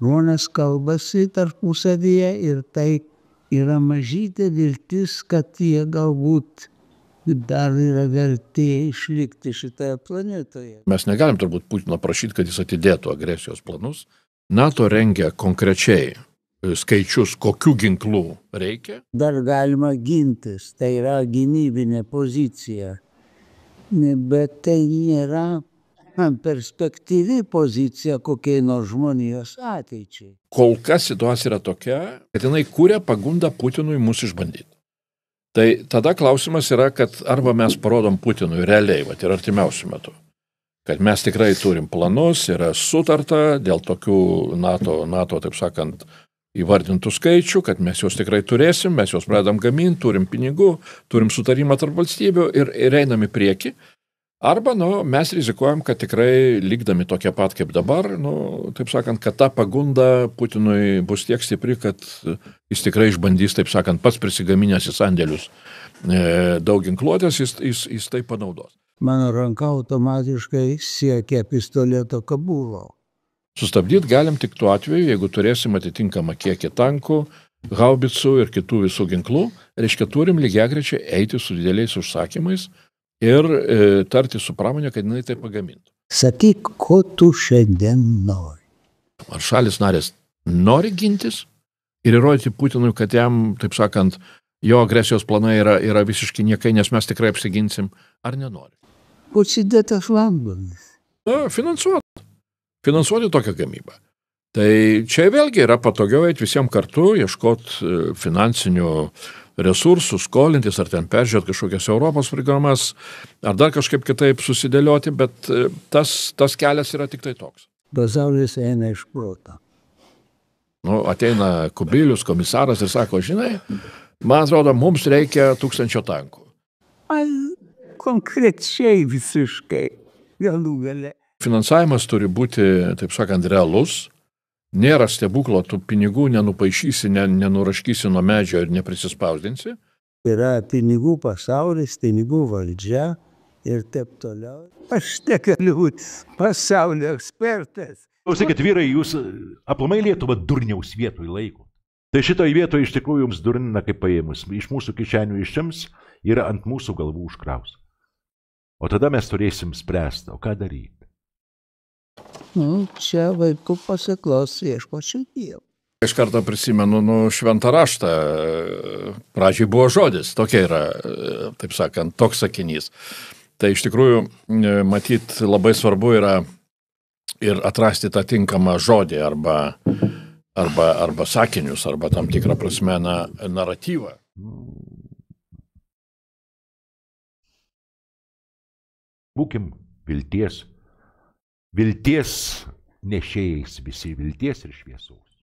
žmonės kalbasi tarpusavyje ir tai yra mažytė viltis, kad jie galbūt dar yra verti išlikti šitoje planetoje. Mes negalim turbūt Putino prašyti, kad jis atidėtų agresijos planus. NATO rengia konkrečiai skaičius, kokių ginklų reikia. Dar galima gintis, tai yra gynybinė pozicija, bet tai nėra perspektyvi pozicija kokiai nors žmonijos ateičiai. Kol kas situacija yra tokia, kad jinai kuria pagundą Putinui mus išbandyti. Tai tada klausimas yra, kad arba mes parodom Putinui realiai, ir artimiausių metų, kad mes tikrai turim planus, yra sutarta dėl tokių NATO, taip sakant, įvardintų skaičių, kad mes juos tikrai turėsim, mes juos pradedam gaminti, turim pinigų, turim sutarimą tarp valstybių ir einam į priekį. Arba, mes rizikuojam, kad tikrai likdami tokie pat kaip dabar, taip sakant, kad ta pagunda Putinui bus tiek stipri, kad jis tikrai išbandys, taip sakant, pats prisigaminęs į sandėlius daug ginkluotės, jis tai panaudos. Mano ranka automatiškai siekia pistoleto kabulo. Sustabdyti galim tik tuo atveju, jeigu turėsim atitinkamą kiekį tankų, haubicų ir kitų visų ginklų, reiškia turim lygiagrečiai eiti su dideliais užsakymais ir tarti su pramonė, kad jinai tai pagamintų. Sakyk, ko tu šiandien nori? Ar šalis narės nori gintis ir įrodyti Putinui, kad jam, taip sakant, jo agresijos planai yra visiškai niekai, nes mes tikrai apsiginsim, ar nenori? Užsidėtas Londonas. Finansuoti tokią gamybą. Tai čia vėlgi yra patogiau eiti visiems kartu, ieškoti finansinių resursų, skolintis, ar ten peržiūrėti kažkokias Europos programas, ar dar kažkaip kitaip susidėlioti, bet tas kelias yra tik tai toks. Pasaulis eina iš proto. Ateina Kubilius, komisaras ir sako, žinai, man atrodo, mums reikia 1000 tankų. Konkrečiai visiškai, galų gale. Finansavimas turi būti, taip sakant, realus. Nėra stebuklo, tu pinigų nenupaišysi, nenuraškysi nuo medžio ir neprisispausdinsi. Yra pinigų pasaulis, pinigų valdžia ir taip toliau. Aš negaliu būti pasaulio ekspertas. Klausykit, vyrai, jūs aplamai Lietuvą durniaus vietoj laikot. Tai šitoj vietoj iš tikrųjų jums durnina kaip paėmus. Iš mūsų kišenių išims ir ant mūsų galvų užkraus. O tada mes turėsim spręsti, o ką daryti? Čia vaikų pasiklos viešpačiu Dievu. Iš karto prisimenu šventą raštą. Pradžiai buvo žodis, tokia yra, taip sakant, toks sakinys. Tai iš tikrųjų, matyt, labai svarbu yra ir atrasti tą tinkamą žodį arba sakinius, arba tam tikrą prasme naratyvą. Būkim vilties nešėjais visi, vilties ir šviesos.